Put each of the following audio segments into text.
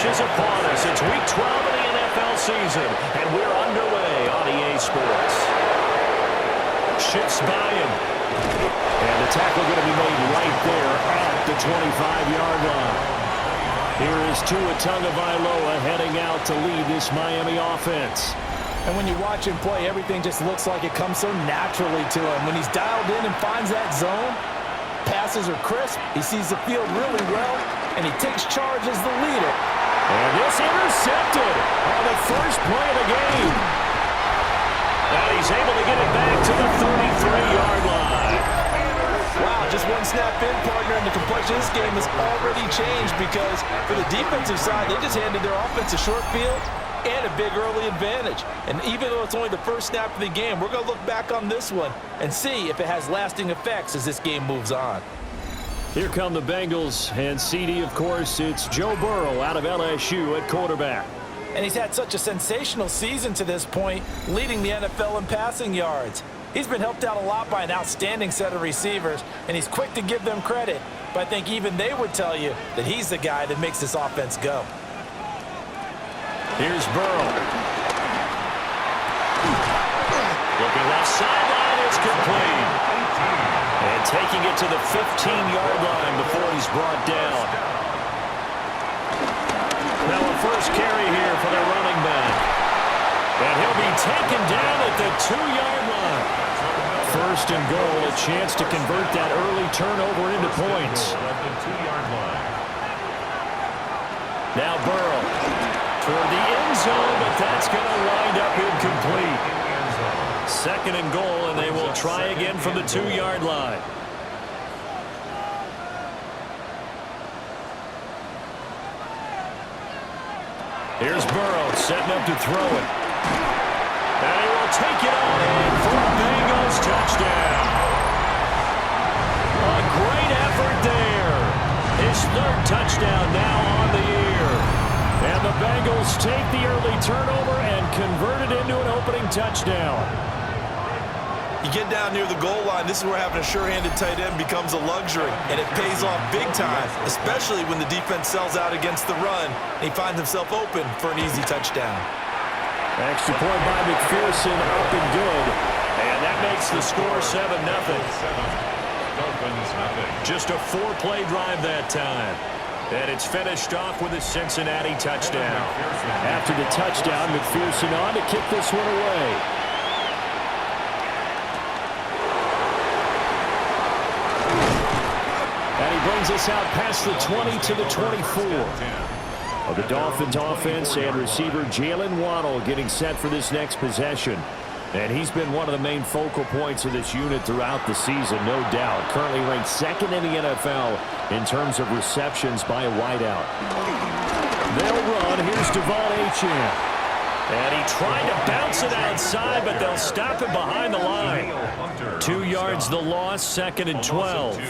is upon us. It's Week 12 of the NFL season, and we're underway on EA Sports. Shifts by him. And the tackle going to be made right there at the 25-yard line. Here is Tagovailoa heading out to lead this Miami offense. And when you watch him play, everything just looks like it comes so naturally to him. When he's dialed in and finds that zone, passes are crisp, he sees the field really well, and he takes charge as the leader. And this intercepted on the first play of the game. And he's able to get it back to the 33-yard line. Wow, just one snap in, partner, and the complexion of this game has already changed because for the defensive side, they just handed their offense a short field and a big early advantage. And even though it's only the first snap of the game, we're going to look back on this one and see if it has lasting effects as this game moves on. Here come the Bengals, and CD, of course, it's Joe Burrow out of LSU at quarterback. And he's had such a sensational season to this point, leading the NFL in passing yards. He's been helped out a lot by an outstanding set of receivers, and he's quick to give them credit. But I think even they would tell you that he's the guy that makes this offense go. Here's Burrow. Looking left sideline, it's complete. And taking it to the 15-yard line before he's brought down. Now a first carry here for the running back. And he'll be taken down at the 2-yard line. First and goal, a chance to convert that early turnover into points. Now Burrow toward the end zone, but that's going to wind up incomplete. Second and goal, and they will try again from the 2-yard line. Here's Burrow setting up to throw it. And he will take it on in for a Bengals touchdown. A great effort there. His third touchdown now on the year. And the Bengals take the early turnover and convert it into an opening touchdown. You get down near the goal line, this is where having a sure-handed tight end becomes a luxury, and it pays off big time, especially when the defense sells out against the run, and he finds himself open for an easy touchdown. Extra point by McPherson, up and good. And that makes the score 7-0. Just a 4-play drive that time. And it's finished off with a Cincinnati touchdown. After the touchdown, McPherson on to kick this one away. And he brings us out past the 20 to the 24. Of the Dolphins offense and receiver Jalen Waddle getting set for this next possession. And he's been one of the main focal points of this unit throughout the season, no doubt. Currently ranked second in the NFL in terms of receptions by a wideout. They'll run. Here's Devon Achane. And he tried to bounce it outside, but they'll stop it behind the line. 2 yards the loss, 2nd and 12.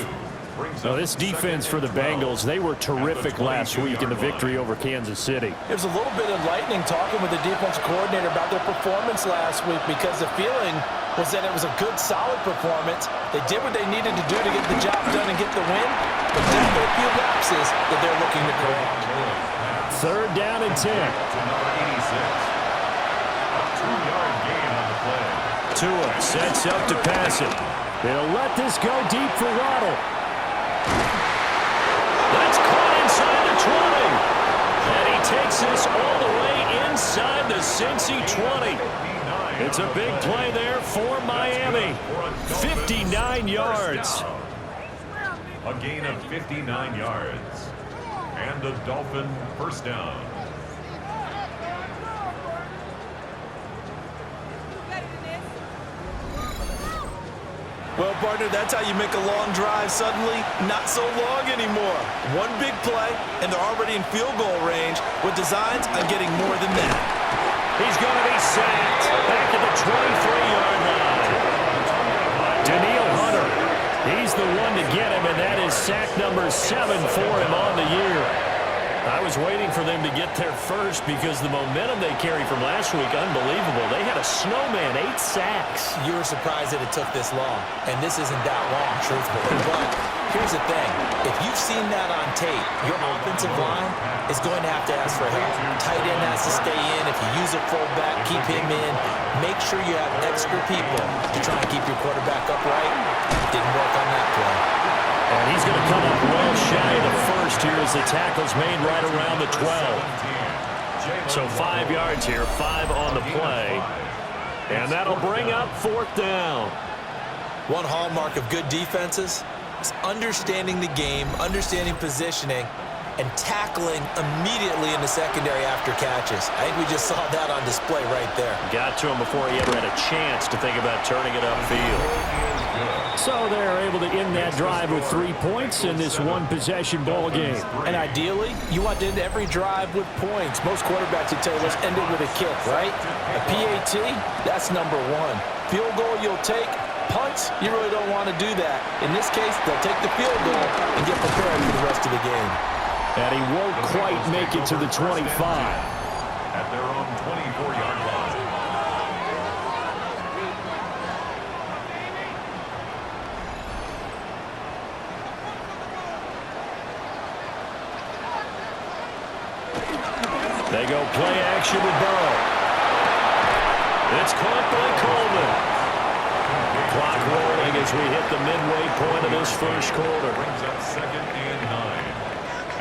Now, this defense for the Bengals, they were terrific last week in the victory over Kansas City. There's a little bit of lightning talking with the defensive coordinator about their performance last week because the feeling was that it was a good, solid performance. They did what they needed to do to get the job done and get the win, but there are a few lapses that they're looking to correct. 3rd down and 10. Tua sets up to pass it. They'll let this go deep for Waddle. That's caught inside the 20. And he takes this all the way inside the Cincy 20. It's a big play there for Miami. 59 yards. A gain of 59 yards. And the Dolphin first down. Well, partner, that's how you make a long drive suddenly not so long anymore. One big play, and they're already in field goal range with designs on getting more than that. He's going to be sacked back at the 23-yard line. Danielle Hunter, he's the one to get him, and that is sack number 7 for him on the year. I was waiting for them to get there first because the momentum they carry from last week, unbelievable. They had a snowman, 8 sacks. You were surprised that it took this long, and this isn't that long, truthfully. But Here's the thing. If you've seen that on tape, your offensive line is going to have to ask for help. Tight end has to stay in. If you use a fullback, keep him in. Make sure you have extra people to try and keep your quarterback upright. Didn't work on that play. And he's going to come up well shy of the first here as the tackle's made right around the 12. So 5 yards here, 5 on the play. And that'll bring up 4th down. One hallmark of good defenses is understanding the game, understanding positioning, and tackling immediately in the secondary after catches. I think we just saw that on display right there. Got to him before he ever had a chance to think about turning it upfield. So they're able to end that drive with 3 points in this one-possession ball game. And ideally, you want to end every drive with points. Most quarterbacks would tell you, let's end it with a kick, right? A PAT, that's number 1. Field goal you'll take. Punts, you really don't want to do that. In this case, they'll take the field goal and get prepared for the rest of the game. And he won't quite make it to the 25. At their own 24-yard line. They go play action with Burrow. It's caught by Coleman. Clock rolling as we hit the midway point of this first quarter. Brings up 2nd and 9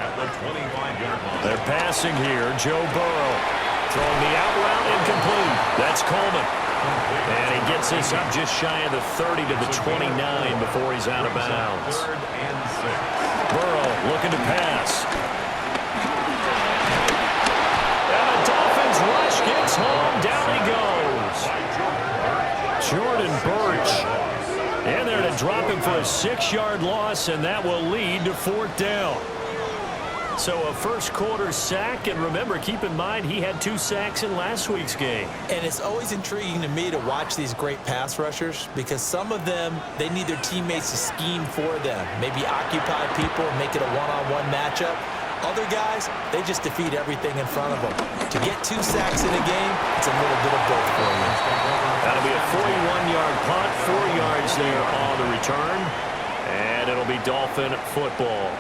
at the 25-yard line. They're passing here. Joe Burrow throwing the out route incomplete. That's Coleman. And he gets this up just shy of the 30 to the 29 before he's out of bounds. 3rd and 6. Burrow looking to pass. And the Dolphins rush gets home. Down he goes. Jordan Birch in there to drop him for a 6-yard loss, and that will lead to 4th down. So a first quarter sack, and remember, keep in mind he had 2 sacks in last week's game. And it's always intriguing to me to watch these great pass rushers because some of them, they need their teammates to scheme for them, maybe occupy people, make it a one-on-one matchup. Other guys, they just defeat everything in front of them. To get 2 sacks in a game, it's a little bit of both for you. That'll be a 41-yard punt, 4 yards there on the return, and it'll be Dolphin football.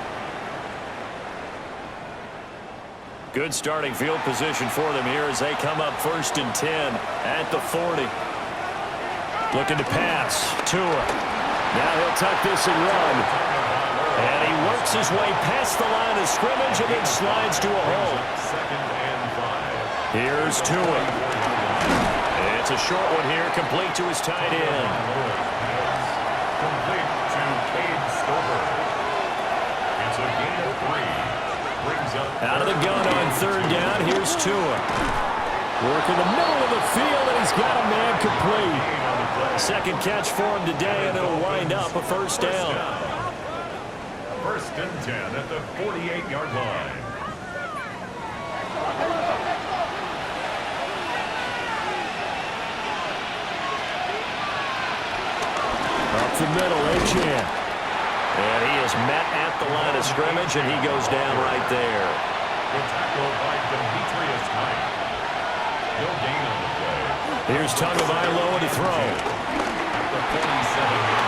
Good starting field position for them here as they come up 1st and 10 at the 40. Looking to pass. Tua. Now he'll tuck this and run. And he works his way past the line of scrimmage and then slides to a hole. 2nd and 5. Here's Tua. It's a short one here, complete to his tight end. Complete to Cade Stover. It's a gain of 3. Brings up out of the gun on 3rd down. Here's Tua. Work in the middle of the field, and he's got a man complete. Second catch for him today, and it'll wind up a 1st down. 1st and 10 at the 48-yard line. Up the middle, Achan. And he is met at the line of scrimmage, and he goes down right there. Good tackle by Demetrius Knight. No gain on the play. Here's Tagovailoa to throw. At the 47.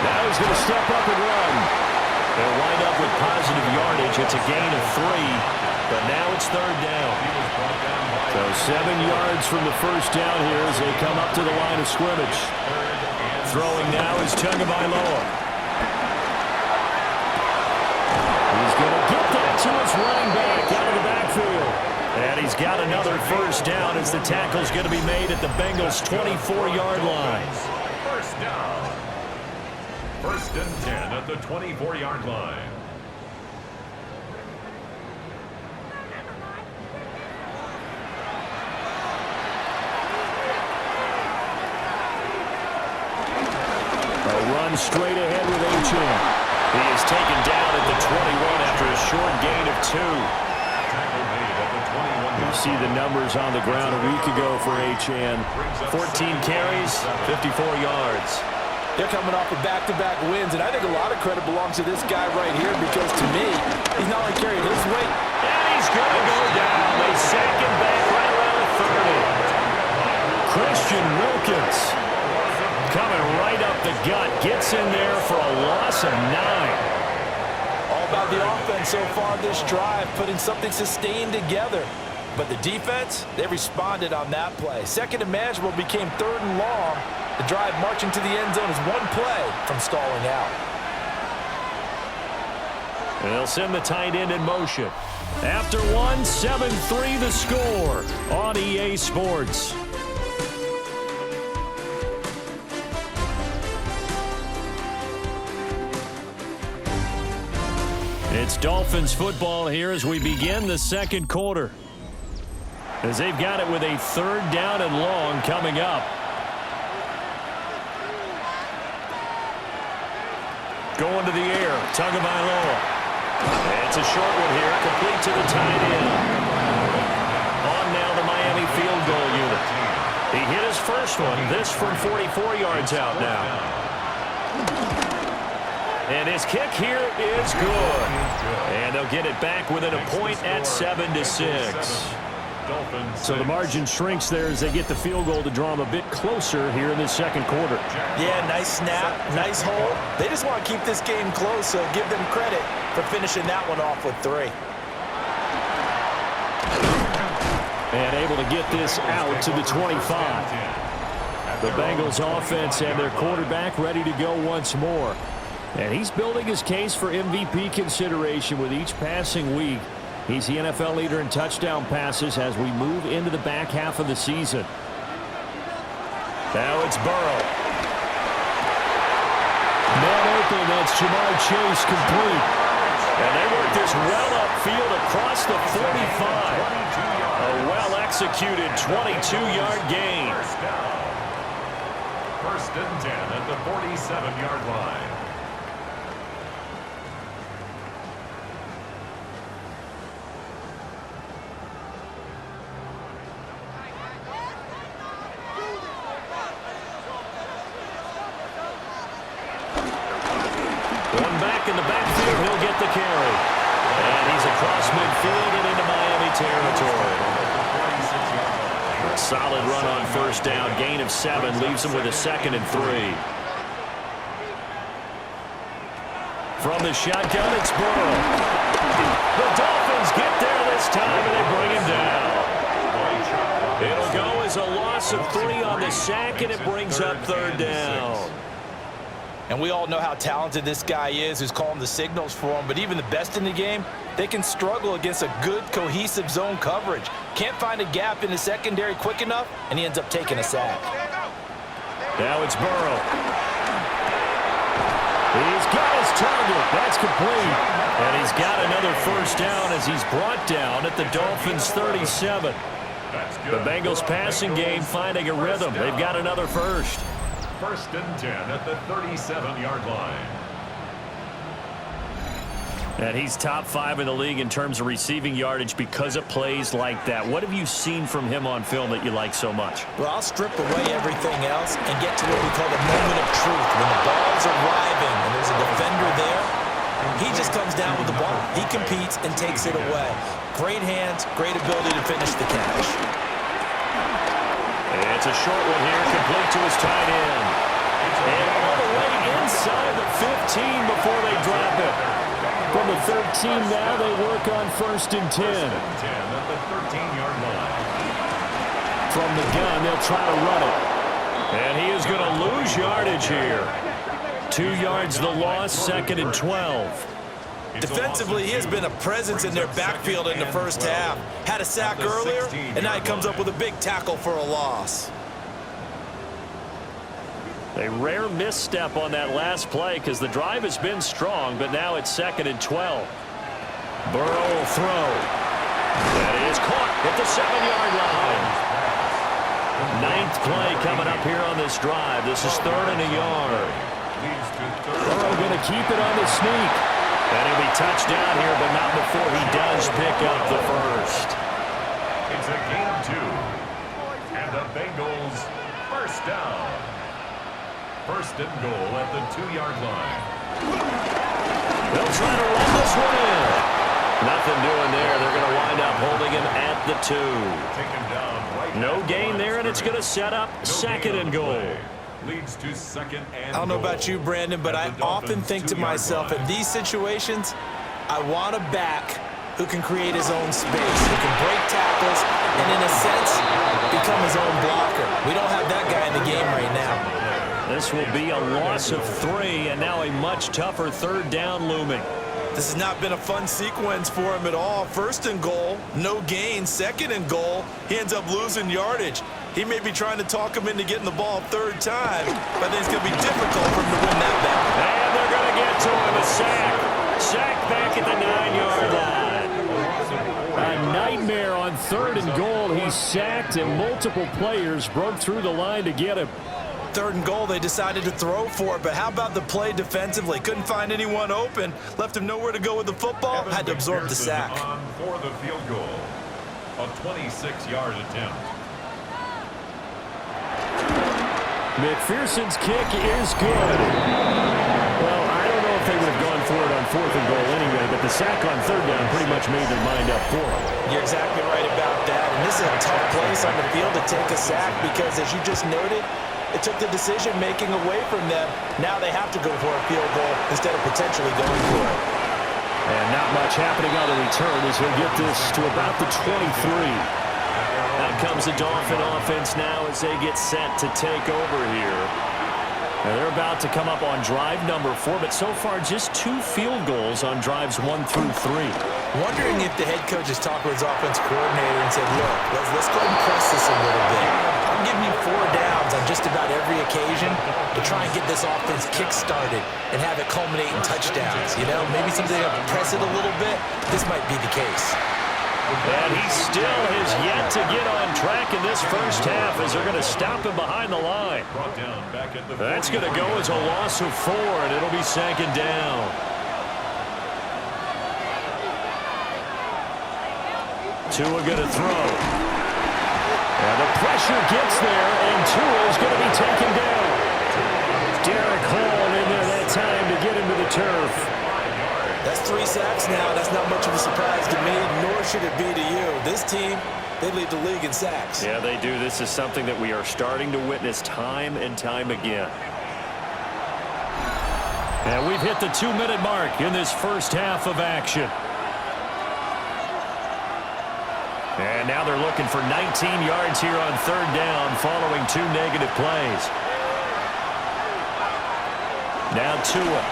Now he's going to step up and run. They'll wind up with positive yardage. It's a gain of 3, but now it's 3rd down. So 7 yards from the 1st down here as they come up to the line of scrimmage. Throwing now is Tagovailoa. He's going to get that to his running back out of the backfield. And he's got another 1st down as the tackle's going to be made at the Bengals' 24-yard line. 1st down. 1st and 10 at the 24-yard line. A run straight ahead with Achan. He is taken down at the 21 after a short gain of 2. Tackle made at the 21. You see the numbers on the ground a week ago for Achan. 14 carries, 54 yards. They're coming off of back-to-back wins, and I think a lot of credit belongs to this guy right here because, to me, he's not only carrying his weight. And he's going to go down. They sack him back right around the 30. Christian Wilkins coming right up the gut. Gets in there for a loss of 9. about the offense so far this drive, putting something sustained together. But the defense, they responded on that play. Second and manageable became third and long. The drive marching to the end zone is one play from stalling out. They'll send the tight end in motion. After one, 7-3 the score on EA Sports. It's Dolphins football here as we begin the second quarter. As they've got it with a third down and long coming up. Going to the air, Tagovailoa. It's a short one here, complete to the tight end. On now the Miami field goal unit. He hit his first one, this from 44 yards out now. And his kick here is good. And they'll get it back within a point at 7-6. So the margin shrinks there as they get the field goal to draw them a bit closer here in this second quarter. Yeah, nice snap, nice hole. They just want to keep this game close, so give them credit for finishing that one off with 3. And able to get this out to the 25. The Bengals offense and their quarterback ready to go once more. And he's building his case for MVP consideration with each passing week. He's the NFL leader in touchdown passes as we move into the back half of the season. Now it's Burrow. Man open, that's Shamar Chase complete. And they work this well upfield across the 45. A well-executed 22-yard gain. First and 10 at the 47-yard line. In the backfield, he'll get the carry. And he's across midfield and into Miami territory. A solid run on first down. Gain of 7 leaves him with a 2nd and 3. From the shotgun, it's Burrow. The Dolphins get there this time, and they bring him down. It'll go as a loss of 3 on the sack, and it brings up third down. And we all know how talented this guy is who's calling the signals for him. But even the best in the game, they can struggle against a good, cohesive zone coverage. Can't find a gap in the secondary quick enough, and he ends up taking a sack. Now it's Burrow. He's got his target. That's complete. And he's got another first down as he's brought down at the Dolphins' 37. The Bengals passing game finding a rhythm. They've got another first. First and 10 at the 37-yard line. And he's top 5 in the league in terms of receiving yardage because of plays like that. What have you seen from him on film that you like so much? Well, I'll strip away everything else and get to what we call the moment of truth. When the ball's arriving and there's a defender there, he just comes down with the ball. He competes and takes it away. Great hands, great ability to finish the catch. It's a short one here, complete to his tight end. And all the way inside the 15 before they drop it. From the 13 now, they work on first and 10. At the 13-yard line. From the gun, they'll try to run it. And he is going to lose yardage here. 2 yards the loss, 2nd and 12. Defensively, he has been a presence in their backfield in the first half. Had a sack earlier, and now he comes up with a big tackle for a loss. A rare misstep on that last play because the drive has been strong, but now it's 2nd and 12. Burrow will throw. That is caught at the 7-yard line. 9th play coming up here on this drive. This is 3rd and a yard. Burrow going to keep it on the sneak. And he'll be touched down here, but not before he does pick up the first. It's a gain of 2. And the Bengals first down. First and goal at the 2-yard line. They'll try to run this one in. Nothing doing there. They're going to wind up holding him at the 2. Taken down right. No gain there, and it's going to set up 2nd and goal. Leads to 2nd and I don't know about you, Brandon, but I often think to myself, in these situations, I want a back who can create his own space, who can break tackles, and in a sense, become his own blocker. We don't have that guy in the game right now. This will be a loss of 3, and now a much tougher 3rd down looming. This has not been a fun sequence for him at all. 1st and goal, no gain. 2nd and goal, he ends up losing yardage. He may be trying to talk him into getting the ball 3rd time, but I think it's going to be difficult for him to win that battle. And they're going to get to him, a sack. Sack back at the 9-yard line. A nightmare on 3rd and goal. He's sacked, and multiple players broke through the line to get him. 3rd and goal, they decided to throw for it, but how about the play defensively? Couldn't find anyone open, left him nowhere to go with the football, had to absorb the sack. On for the field goal, a 26-yard attempt. McPherson's kick is good. Well, I don't know if they would have gone for it on 4th and goal anyway, but the sack on 3rd down pretty much made their mind up for it. You're exactly right about that, and this is a tough place on the field to take a sack because, as you just noted, it took the decision-making away from them. Now they have to go for a field goal instead of potentially going for it. And not much happening on the return as he'll get this to about the 23. Out comes the Dolphin offense now as they get set to take over here. And they're about to come up on drive number 4, but so far just 2 field goals on drives 1 through 3. Wondering if the head coach has talked with his offense coordinator and said, look, let's go ahead and press this a little bit. I'm giving you 4 downs on just about every occasion to try and get this offense kick-started and have it culminate in touchdowns. You know, maybe something to press it a little bit. This might be the case. And he still has yet to get on track in this first half as they're going to stop him behind the line. That's going to go as a loss of 4, and it'll be 2nd down. Tua going to throw. And the pressure gets there, and Tua is going to be taken down. Derek Hall in there that time to get him to the turf. That's 3 sacks now. That's not much of a surprise to me, nor should it be to you. This team, they lead the league in sacks. Yeah, they do. This is something that we are starting to witness time and time again. And we've hit the 2-minute mark in this first half of action. And now they're looking for 19 yards here on 3rd down following 2 negative plays. Now Tua.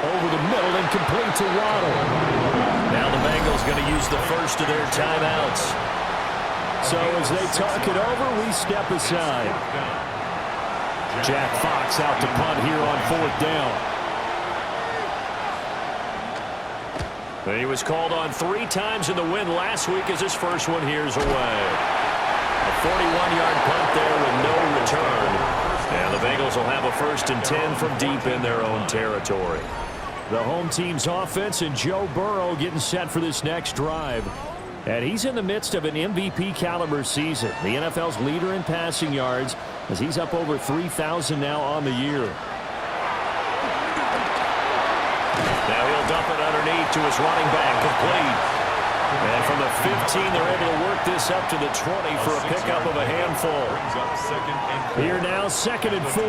Over the middle and complete to Waddle. Now the Bengals going to use the first of their timeouts. So as they talk it over, we step aside. Jack Fox out to punt here on 4th down. He was called on 3 times in the win last week as his first one here's away. A 41-yard punt there with no return. And the Bengals will have a 1st and 10 from deep in their own territory. The home team's offense and Joe Burrow getting set for this next drive. And he's in the midst of an MVP caliber season. The NFL's leader in passing yards as he's up over 3,000 now on the year. Now he'll dump it underneath to his running back, complete. And from the 15, they're able to work this up to the 20 for a pickup of a handful. Here now, 2nd and 4.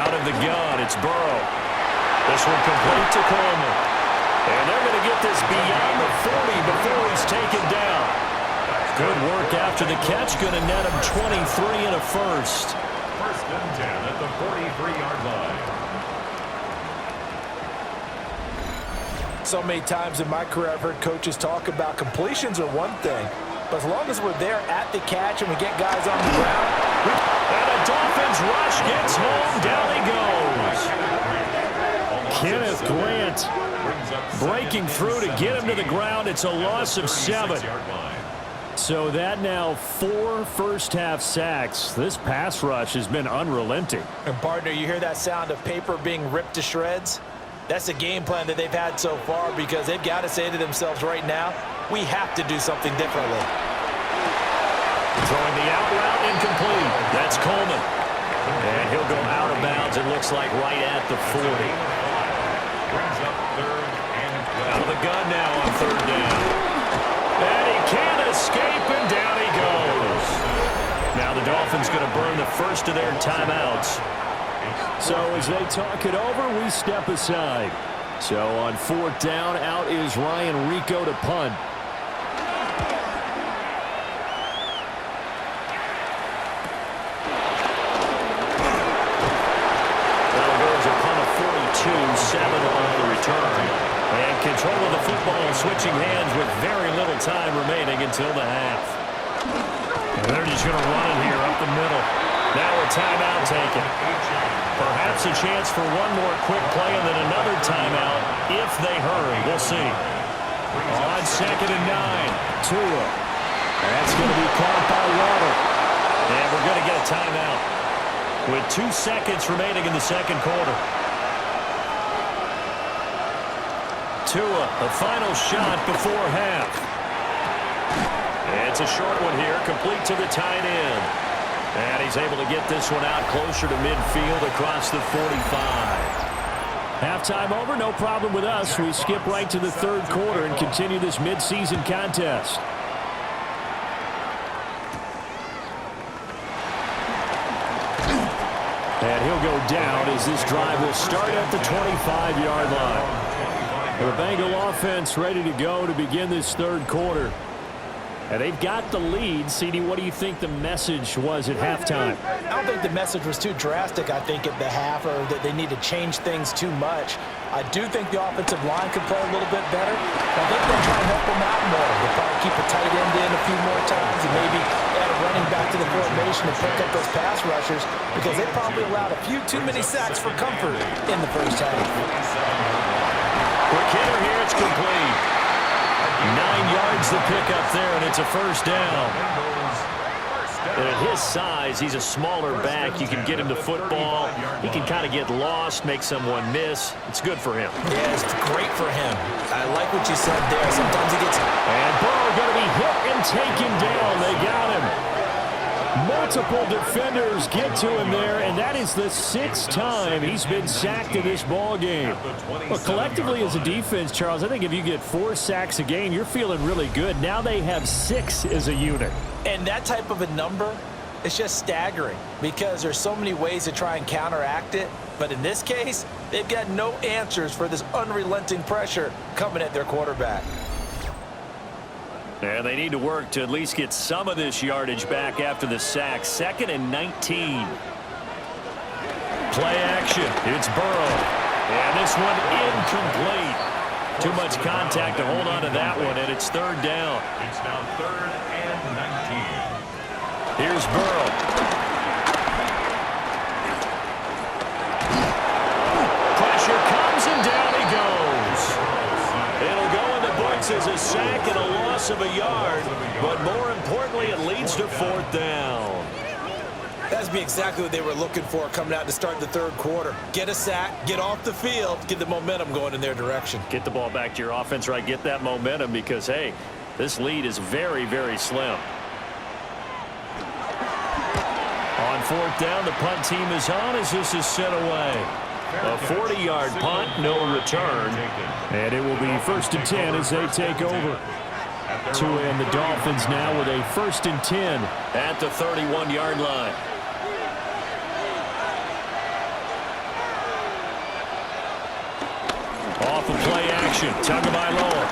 Out of the gun, it's Burrow. This one complete to Coleman. And they're going to get this beyond the 40 before he's taken down. Good work after the catch. Going to net him 23 and a 1st. 1st and 10 at the 43-yard line. So many times in my career I've heard coaches talk about completions are one thing, but as long as we're there at the catch and we get guys on the ground. And a Dolphins rush gets home. Down he goes. Kenneth Grant breaking through to get him to the ground. It's a loss of 7. So that now 4 first-half sacks. This pass rush has been unrelenting. And partner, you hear that sound of paper being ripped to shreds? That's the game plan that they've had so far because they've got to say to themselves right now, we have to do something differently. Throwing the out route incomplete. That's Coleman. And he'll go out of bounds, it looks like, right at the 40. Out of the gun now on 3rd down. And he can't escape, and down he goes. Now the Dolphins going to burn the first of their timeouts. So as they talk it over, we step aside. So on 4th down, out is Ryan Rico to punt. Well, there's a punt of 42, 7 on the return. And control of the football switching hands with very little time remaining until the half. And they're just going to run it here up the middle. Now a timeout taken. Perhaps a chance for one more quick play and then another timeout if they hurry. We'll see. On 2nd and 9, Tua. That's going to be caught by Waddle. And we're going to get a timeout with 2 seconds remaining in the second quarter. Tua, the final shot before half. It's a short one here, complete to the tight end. And he's able to get this one out closer to midfield across the 45. Halftime over, no problem with us. We skip right to the third quarter and continue this midseason contest. And he'll go down as this drive will start at the 25-yard line. The Bengal offense ready to go to begin this third quarter. And they've got the lead. CD, what do you think the message was at halftime? I don't think the message was too drastic, I think, at the half, or that they need to change things too much. I do think the offensive line could play a little bit better. I think they'll try and help them out more. They'll probably keep a tight end in a few more times and maybe add a running back to the formation and pick up those pass rushers because they probably allowed a few too many sacks for comfort in the first half. Quick hitter here, it's complete. 9 yards to pick up there, and it's a first down. And at his size, he's a smaller back. You can get him to football. He can kind of get lost, make someone miss. It's good for him. Yeah, it's great for him. I like what you said there. Sometimes he gets... And Burrow going to be hit and taken down. They got him. Multiple defenders get to him there, and that is the 6th time he's been sacked in this ball game. Well, collectively as a defense, Charles, I think if you get 4 sacks a game, you're feeling really good. Now they have 6 as a unit. And that type of a number, it's just staggering because there's so many ways to try and counteract it. But in this case, they've got no answers for this unrelenting pressure coming at their quarterback. And they need to work to at least get some of this yardage back after the sack. 2nd and 19. Play action. It's Burrow. And this one incomplete. Too much contact to hold on to that one, and it's 3rd down. It's now 3rd and 19. Here's Burrow. Pressure comes, and down he goes. It'll go in the books as a sack and a loss of a yard, but more importantly, it leads to 4th down. That's be exactly what they were looking for coming out to start the third quarter. Get a sack, get off the field, get the momentum going in their direction. Get the ball back to your offense, right? Get that momentum because, hey, this lead is very, very slim. On 4th down, the punt team is on as this is sent away. A 40-yard punt, no return. And it will be 1st and 10 as they take over. Tua and the Dolphins now with a 1st and 10 at the 31-yard line. Off of play action, Tagovailoa.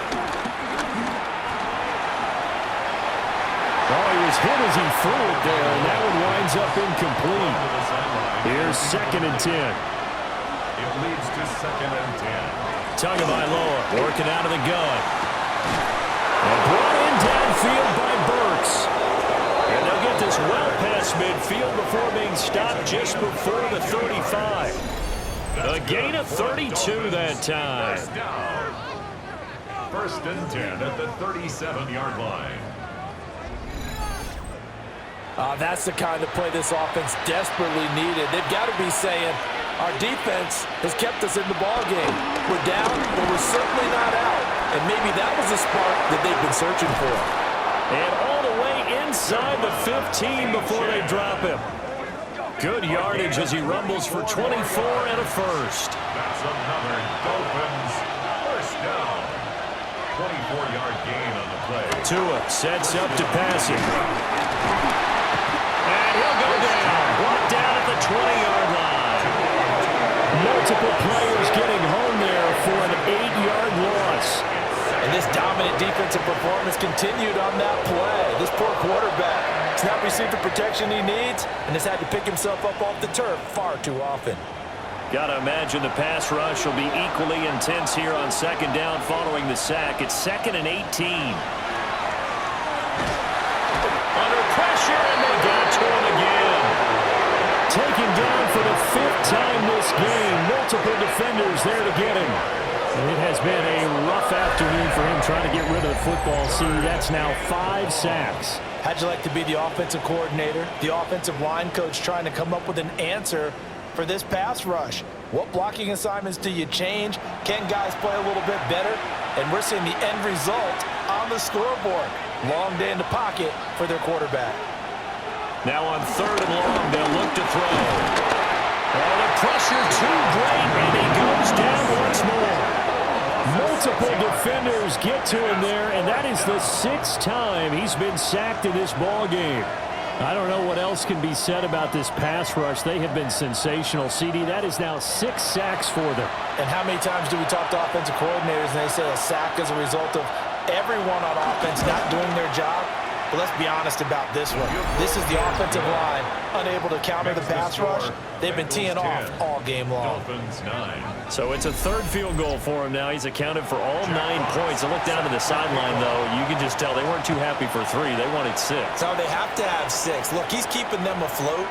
Oh, he was hit as he threw it there, and that one winds up incomplete. Here's 2nd and 10. It leads to 2nd and 10. Tagovailoa working out of the gun. And brought in downfield by Burks. And they'll get this well past midfield before being stopped just before the 35. A gain of 32 that time. First down. 1st and 10 at the 37-yard line. That's the kind of play this offense desperately needed. They've got to be saying, our defense has kept us in the ballgame. We're down, but we're certainly not out. And maybe that was the spark that they've been searching for. And all the way inside the 15 before they drop him. Good yardage as he rumbles for 24 and a first. That's another Dolphins first down. 24-yard gain on the play. Tua sets up to pass it. And he'll go down. Brought down at the 20-yard line. Multiple players getting home there for an 8-yard loss. And this dominant defensive performance continued on that play. This poor quarterback has not received the protection he needs and has had to pick himself up off the turf far too often. Got to imagine the pass rush will be equally intense here on second down following the sack. It's 2nd and 18. Under pressure, and they got to him again. Taken down for the 5th time this game. Multiple defenders there to get him. It has been a rough afternoon for him trying to get rid of the football. See, that's now 5 sacks. How'd you like to be the offensive coordinator, the offensive line coach trying to come up with an answer for this pass rush? What blocking assignments do you change? Can guys play a little bit better? And we're seeing the end result on the scoreboard. Long day in the pocket for their quarterback. Now on 3rd and long, they'll look to throw. Oh, the pressure too great, and he goes down once more. Multiple defenders get to him there, and that is the 6th time he's been sacked in this ball game. I don't know what else can be said about this pass rush. They have been sensational. CD, that is now 6 sacks for them. And how many times do we talk to offensive coordinators and they say a sack is a result of everyone on offense not doing their job? But let's be honest about this one. This is the offensive line unable to counter the pass rush. They've been teeing off all game long. So it's a 3rd field goal for him now. He's accounted for all 9 points. I look down to the sideline, though. You can just tell they weren't too happy for 3. They wanted 6. No, they have to have 6. Look, he's keeping them afloat,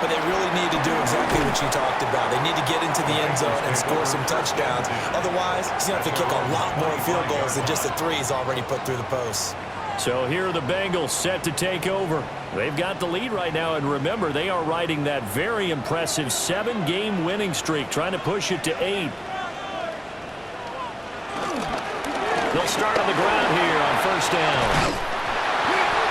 but they really need to do exactly what you talked about. They need to get into the end zone and score some touchdowns. Otherwise, he's going to have to kick a lot more field goals than just the 3 he's already put through the posts. So here are the Bengals set to take over. They've got the lead right now, and remember, they are riding that very impressive 7-game winning streak, trying to push it to 8. They'll start on the ground here on 1st down.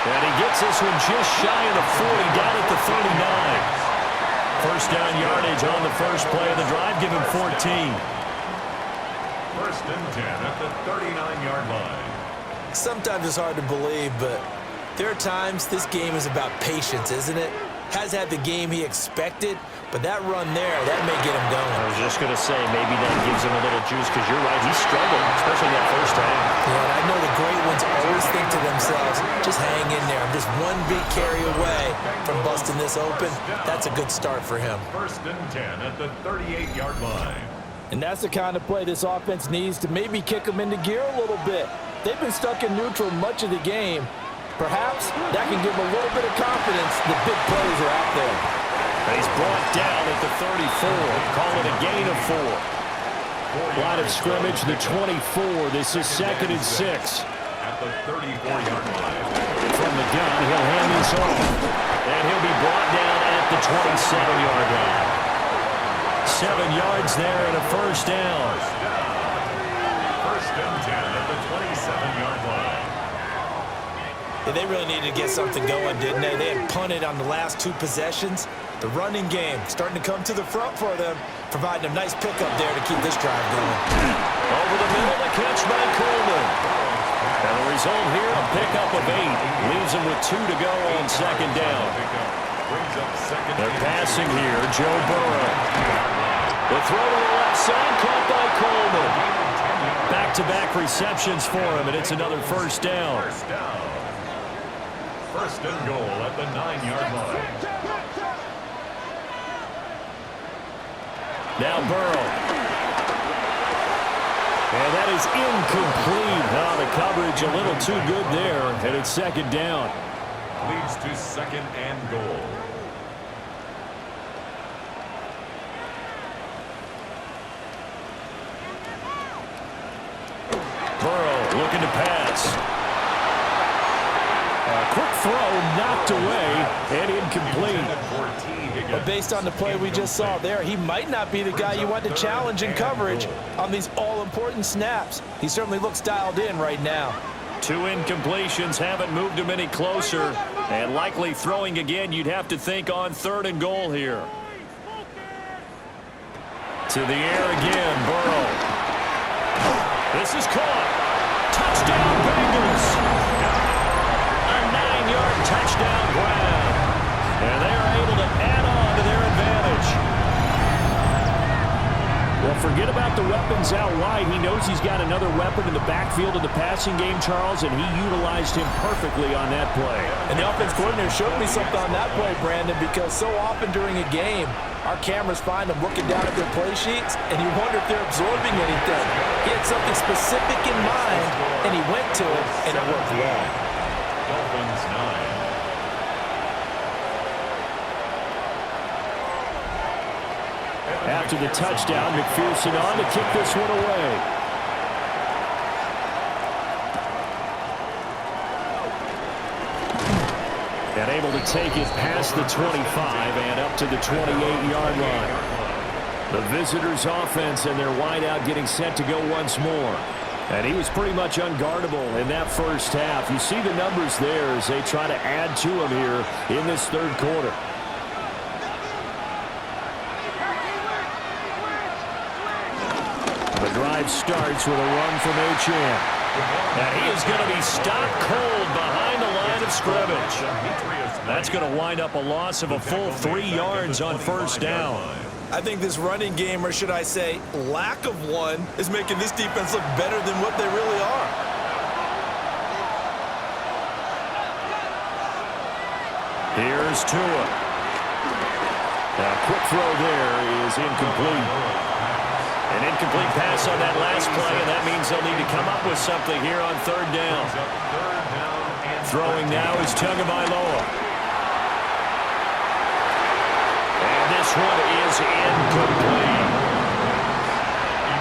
And he gets this one just shy of the 40, down at the 39. 1st down yardage on the first play of the drive, give him 14. 1st and 10 at the 39-yard line. Sometimes it's hard to believe, but there are times this game is about patience, isn't it? Has had the game he expected, but that run there, that may get him going. I was just going to say, maybe that gives him a little juice, because you're right, he struggled, especially that 1st half. Yeah, and I know the great ones always think to themselves, just hang in there. I'm just one big carry away from busting this open. That's a good start for him. 1st and 10 at the 38-yard line. And that's the kind of play this offense needs to maybe kick them into gear a little bit. They've been stuck in neutral much of the game. Perhaps that can give them a little bit of confidence that big plays are out there. He's brought down at the 34. Call it a gain of 4. Line of scrimmage, the 24. This is 2nd and 6. At the 34-yard line. From the gun, he'll hand this off. And he'll be brought down at the 27-yard line. 7 yards there and a 1st down. 1st and 10 at the 27-yard line. Yeah, they really needed to get something going, didn't they? They had punted on the last 2 possessions. The running game starting to come to the front for them, providing a nice pickup there to keep this drive going. Over the middle, the catch by Coleman. And the result here, a pickup of 8. Leaves him with 2 to go on 2nd down. They're passing here, Joe Burrow. The throw to the left side, caught by Coleman. Back-to-back receptions for him, and it's another 1st down. 1st and goal at the 9-yard line. Now Burrow. And that is incomplete. Oh, the coverage a little too good there, and it's 2nd down. Leads to 2nd and goal. Burrow looking to pass. A quick throw knocked away and incomplete. But based on the play we just saw there, he might not be the guy you want to challenge in coverage on these all-important snaps. He certainly looks dialed in right now. 2 incompletions haven't moved him any closer. And likely throwing again, you'd have to think on 3rd and goal here. To the air again, Burrow. This is caught. Touchdown, Bengals. A 9-yard touchdown grab. And they are able to add on to their advantage. forget about the weapons out wide. He knows he's got another weapon in the backfield of the passing game, Charles, and he utilized him perfectly on that play. And the offense coordinator showed me something on that play, Brandon, because so often during a game, our cameras find them looking down at their play sheets, and you wonder if they're absorbing anything. He had something specific in mind, and he went to it, and it worked well. Dolphins 9. After the touchdown, McPherson on to kick this one away. And able to take it past the 25 and up to the 28-yard line. The visitors' offense and their wideout getting set to go once more. And he was pretty much unguardable in that first half. You see the numbers there as they try to add to him here in this third quarter. The drive starts with a run from H.M. And he is going to be stopped cold behind the line of scrimmage. That's going to wind up a loss of a full 3 yards on first down. I think this running game, or should I say lack of one, is making this defense look better than what they really are. Here's Tua. A quick throw there is incomplete. An incomplete pass on that last play, and that means they'll need to come up with something here on third down. Throwing now is Tagovailoa. And this one is incomplete.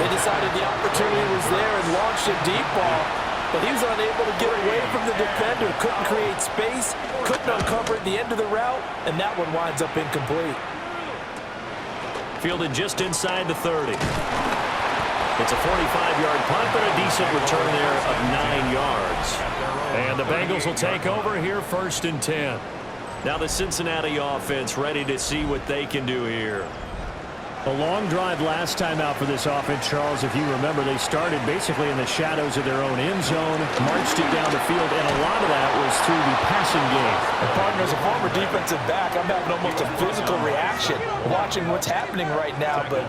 They decided the opportunity was there and launched a deep ball, but he was unable to get away from the defender, couldn't create space, couldn't uncover at the end of the route, and that one winds up incomplete. Fielded just inside the 30. It's a 45-yard punt, but a decent return there of 9 yards. And the Bengals will take over here first and 10. Now the Cincinnati offense ready to see what they can do here. A long drive last time out for this offense, Charles. If you remember, they started basically in the shadows of their own end zone, marched it down the field, and a lot of that was through the passing game. And partner, as a former defensive back, I'm having almost a physical reaction watching what's happening right now. But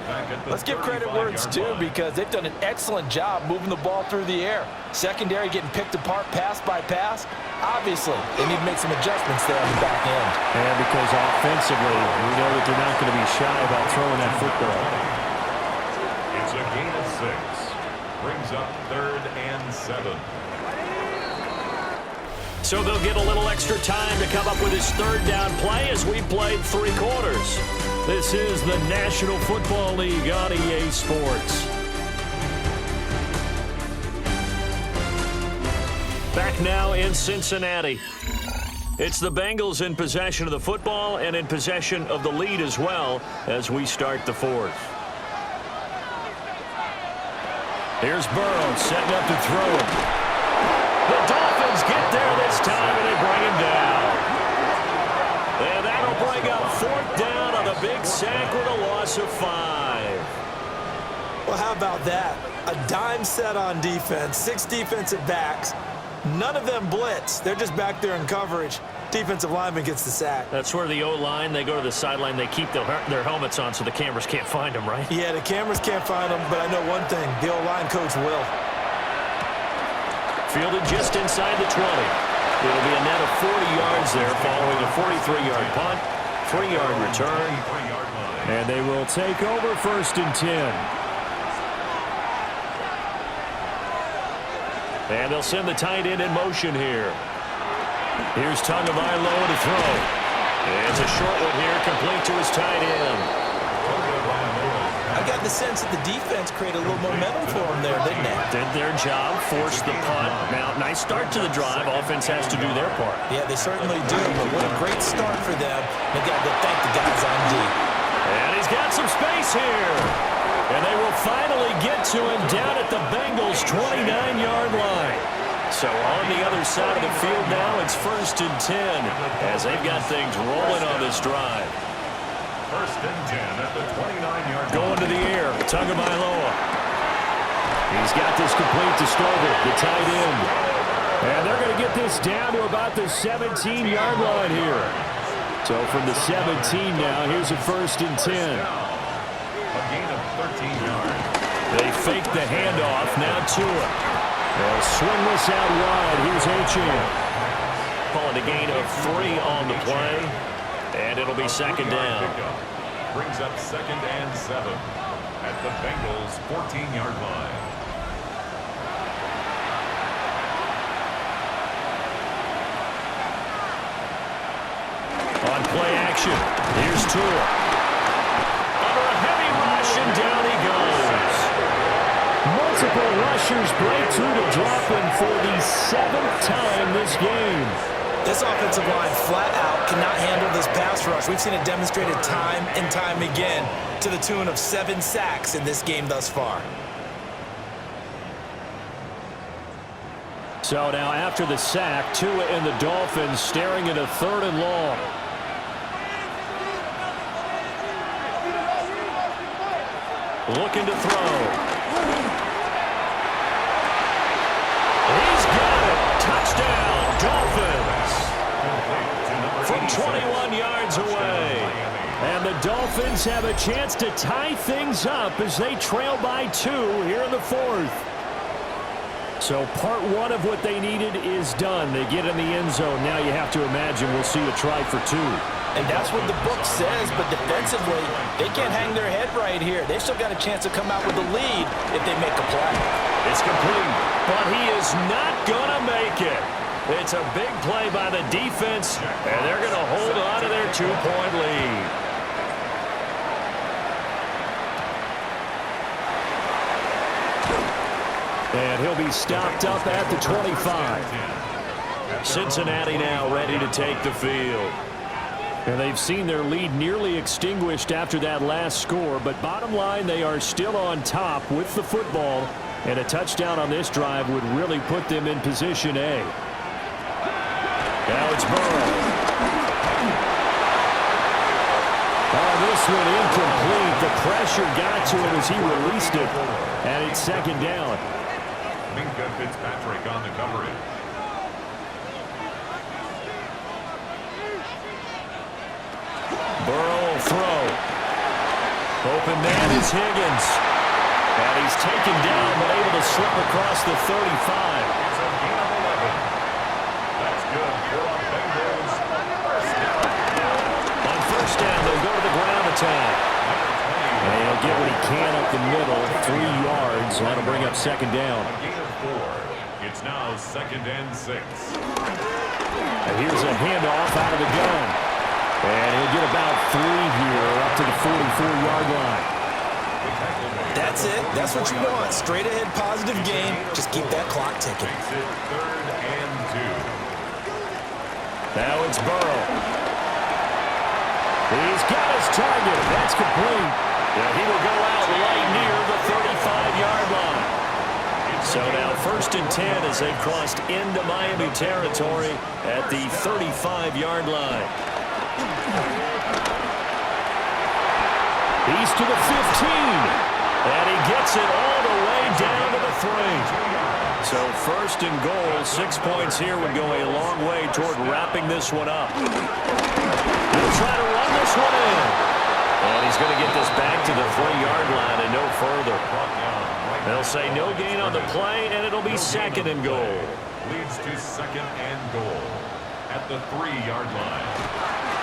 let's give credit where it's due, because they've done an excellent job moving the ball through the air. Secondary getting picked apart pass by pass. Obviously, they need to make some adjustments there on the back end. And because offensively, we know that they're not going to be shy about throwing that football. It's a gain of 6. Brings up 3rd and 7. So they'll get a little extra time to come up with his third down play as we played 3 quarters. This is the National Football League on EA Sports. Back now in Cincinnati. It's the Bengals in possession of the football and in possession of the lead as well as we start the 4th. Here's Burrow setting up to throw it. The Dolphins get there this time and they bring him down. And that'll bring up 4th down on a big sack with a loss of 5. Well, how about that? A dime set on defense, 6 defensive backs. None of them blitz. They're just back there in coverage. Defensive lineman gets the sack. That's where the O-line, they go to the sideline, they keep their helmets on so the cameras can't find them, right? Yeah, the cameras can't find them, but I know one thing. The O-line coach will. Fielded just inside the 20. It'll be a net of 40 yards there following a 43-yard punt, 3-yard return, and they will take over 1st and 10. And they'll send the tight end in motion here. Here's Tagovailoa to throw. It's a short one here, complete to his tight end. I got the sense that the defense created a little momentum for them there, didn't they? Did their job, forced the punt. Now, nice start to the drive. Offense has to do their part. Yeah, they certainly do, but what a great start for them. They've got to thank the guys on D. And he's got some space here. And they will finally get to him down at the Bengals' 29-yard line. So on the other side of the field now, it's 1st and 10 as they've got things rolling on this drive. 1st and 10 at the 29-yard line. Going to the air, Tagovailoa. He's got this complete to Stover, the tight end. And they're going to get this down to about the 17-yard line here. So from the 17 now, here's a 1st and 10. A gain of 13 yards. They fake the handoff. Now Tua. They'll swing this out wide. Here's H.M. Calling a gain of 3 on the play. And it'll be second down. Brings up 2nd and 7 at the Bengals' 14-yard line. On play action, here's Tua. Under a heavy rush, and down he goes. Multiple rushers break through to drop him for the 7th time this game. This offensive line flat out cannot handle this pass rush. We've seen it demonstrated time and time again to the tune of 7 sacks in this game thus far. So now after the sack, Tua and the Dolphins staring at a 3rd and long. Looking to throw. He's got it. Touchdown, Dolphins. From 21 yards away. And the Dolphins have a chance to tie things up as they trail by 2 here in the 4th. So part 1 of what they needed is done. They get in the end zone. Now you have to imagine we'll see a try for 2. And that's what the book says, but defensively, they can't hang their head right here. They've still got a chance to come out with the lead if they make a play. It's complete, but he is not going to make it. It's a big play by the defense, and they're going to hold on to their 2-point lead. And he'll be stopped up at the 25. Cincinnati now ready to take the field. And they've seen their lead nearly extinguished after that last score, but bottom line, they are still on top with the football, and a touchdown on this drive would really put them in position A. Now it's Burrow. Oh, this one incomplete. The pressure got to him as he released it, and it's 2nd down. Minka Fitzpatrick on the coverage. Burrow will throw. Open man is Higgins. And he's taken down but able to slip across the 35. It's a gain of 11. That's good for the Bengals. First down. On 1st down, they'll go to the ground attack. And he'll get what he can up the middle, 3 yards. That'll bring up 2nd down. A gain of 4. It's now 2nd and 6. And here's a handoff out of the gun. And he'll get about 3 here up to the 44-yard line. That's it. That's what you want. Straight ahead positive game. Just keep that clock ticking. 3rd and 2. Now it's Burrow. He's got his target. That's complete. And he will go out right near the 35-yard line. So now 1st and 10 as they've crossed into Miami territory at the 35-yard line. He's to the 15. And he gets it all the way down to the 3. So 1st and goal, 6 points here would go a long way toward wrapping this one up. He'll try to run this one in. And he's going to get this back to the 3-yard line and no further. They'll say no gain on the play, and it'll be 2nd and goal. Leads to 2nd and goal at the 3-yard line.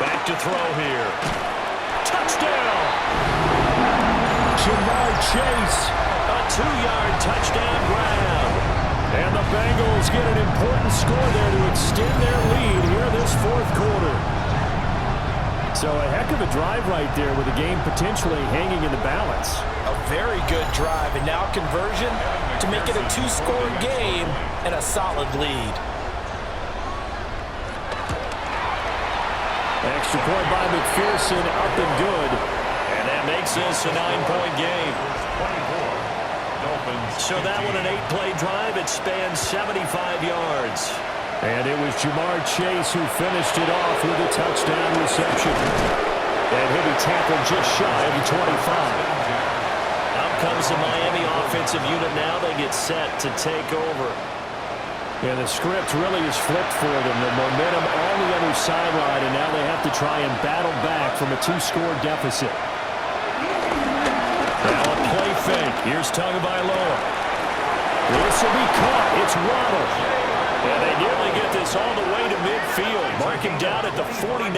Back to throw here. Touchdown! Shamar Chase. A 2-yard touchdown grab. And the Bengals get an important score there to extend their lead here this 4th quarter. So a heck of a drive right there with the game potentially hanging in the balance. A very good drive, and now conversion to make it a 2-score game and a solid lead. Extra point by McPherson, up and good. And that makes this a 9-point game. So that one an 8-play drive. It spans 75 yards. And it was Shamar Chase who finished it off with a touchdown reception. And he'll be tackled just shy of the 25. Out comes the Miami offensive unit now. They get set to take over. And the script really is flipped for them. The momentum on the other sideline, and now they have to try and battle back from a 2-score deficit. Now a play fake. Here's Tagovailoa. This will be caught. It's Waddle. And they nearly get this all the way to midfield. Mark him down at the 49.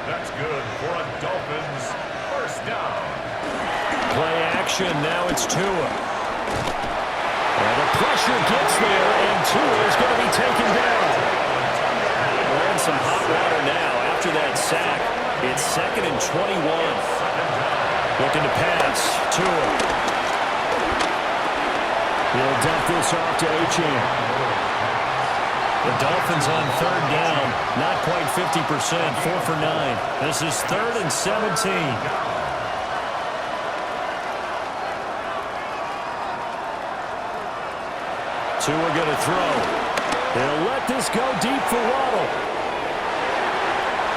That's good for a Dolphins first down. Play action. Now it's Tua. And the pressure gets there, and Tua is going to be taken down. We're in some hot water now after that sack. It's 2nd and 21. Looking to pass. Tua. He'll dump this off to Achane. The Dolphins on 3rd down. Not quite 50%. 4 for 9. This is 3rd and 17. Tua going to throw. He'll let this go deep for Waddle.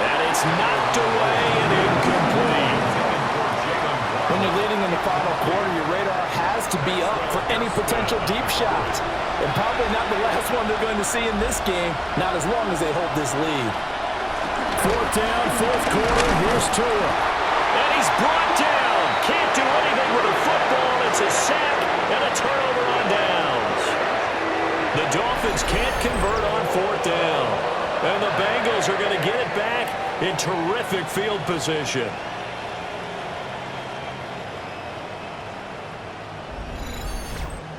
And it's knocked away and incomplete. When you're leading in the final quarter, your radar has to be up for any potential deep shots. And probably not the last one they're going to see in this game, not as long as they hold this lead. 4th down, 4th quarter. Here's Tua. And he's brought down. Can't do anything with a football. It's a sack and a turnover on downs. The Dolphins can't convert on 4th down. And the Bengals are going to get it back in terrific field position.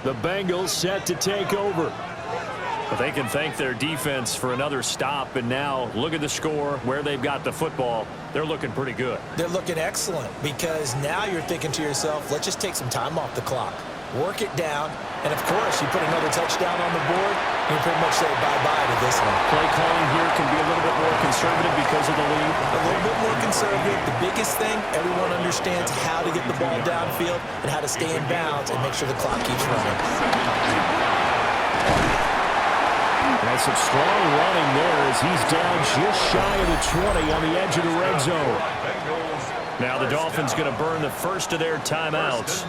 The Bengals set to take over. But they can thank their defense for another stop. And now look at the score, where they've got the football. They're looking pretty good. They're looking excellent because now you're thinking to yourself, let's just take some time off the clock. Work it down. And, of course, you put another touchdown on the board, you pretty much say bye-bye to this one. Play calling here can be a little bit more conservative because of the lead. A little bit more conservative. The biggest thing, everyone understands how to get the ball downfield and how to stay in bounds and make sure the clock keeps running. That's some strong running there as he's down just shy of the 20 on the edge of the red zone. Now the Dolphins going to burn the first of their timeouts.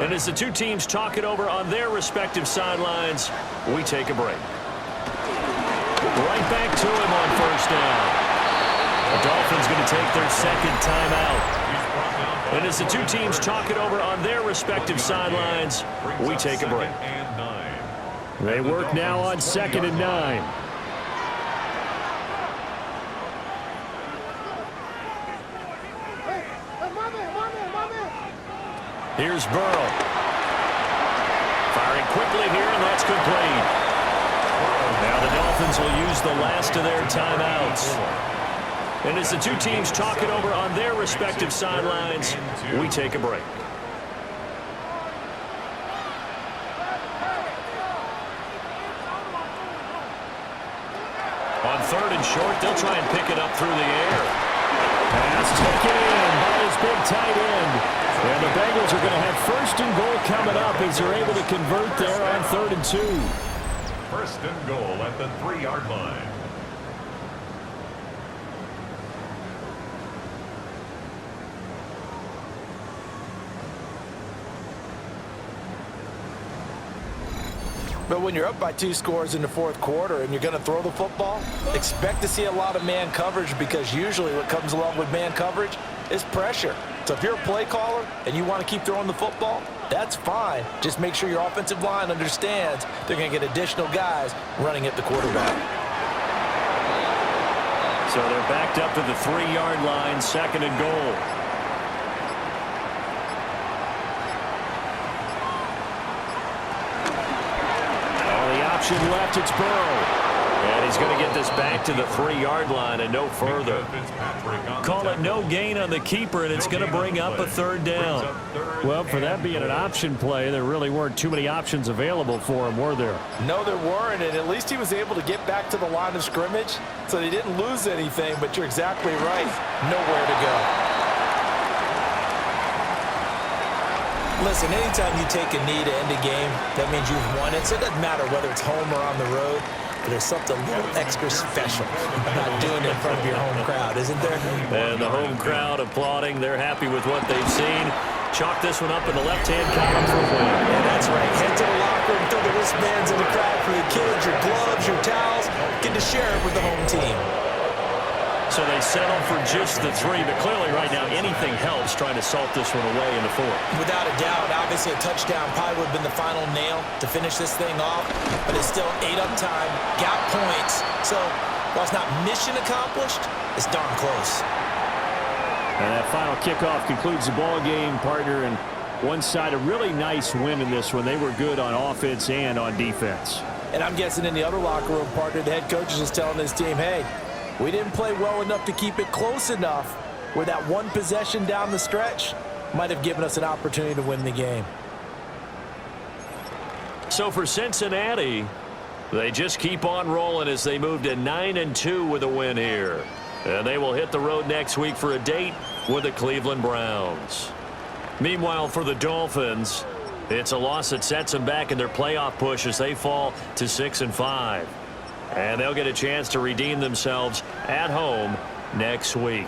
And as the two teams talk it over on their respective sidelines, we take a break. Right back to him on 1st down. The Dolphins going to take their 2nd timeout. And as the two teams talk it over on their respective sidelines, we take a break. They work now on 2nd and 9. Here's Burrow. Firing quickly here, and that's complete. Now the Dolphins will use the last of their timeouts. And as the two teams talk it over on their respective sidelines, we take a break. On 3rd and short, they'll try and pick it up through the air. Pass taken in by his big tight end. And the Bengals are going to have 1st and goal coming up as they're able to convert there on 3rd and 2. 1st and goal at the 3-yard line. But when you're up by 2 scores in the 4th quarter and you're going to throw the football, expect to see a lot of man coverage because usually what comes along with man coverage is pressure. So if you're a play caller and you want to keep throwing the football, that's fine. Just make sure your offensive line understands they're going to get additional guys running at the quarterback. So they're backed up to the 3-yard line, 2nd and goal. Option left, it's Burrow. And he's going to get this back to the 3-yard line and no further. Call it no gain on the keeper, and it's going to bring up a 3rd down. Well, for that being an option play, there really weren't too many options available for him, were there? No, there weren't, and at least he was able to get back to the line of scrimmage, so they didn't lose anything, but you're exactly right. Nowhere to go. Listen, anytime you take a knee to end a game, that means you've won it. So it doesn't matter whether it's home or on the road, but there's something a little extra special about doing it in front of your home crowd, isn't there? And the home crowd applauding. They're happy with what they've seen. Chalk this one up in the left-hand column for a win. Yeah, that's right. Head to the locker room, throw the wristbands in the crowd for the kids, your gloves, your towels. Get to share it with the home team. so they settle for just the 3. But clearly right now anything helps trying to salt this one away in the 4th. Without a doubt, obviously a touchdown probably would have been the final nail to finish this thing off. But it's still 8 up time, got points. So while it's not mission accomplished, it's darn close. And that final kickoff concludes the ball game, partner. And one side a really nice win in this one. They were good on offense and on defense. And I'm guessing in the other locker room, partner, the head coach is just telling his team, hey, we didn't play well enough to keep it close enough where that one possession down the stretch might have given us an opportunity to win the game. So for Cincinnati, they just keep on rolling as they move to 9-2 with a win here. And they will hit the road next week for a date with the Cleveland Browns. Meanwhile, for the Dolphins, it's a loss that sets them back in their playoff push as they fall to 6-5. And they'll get a chance to redeem themselves at home next week.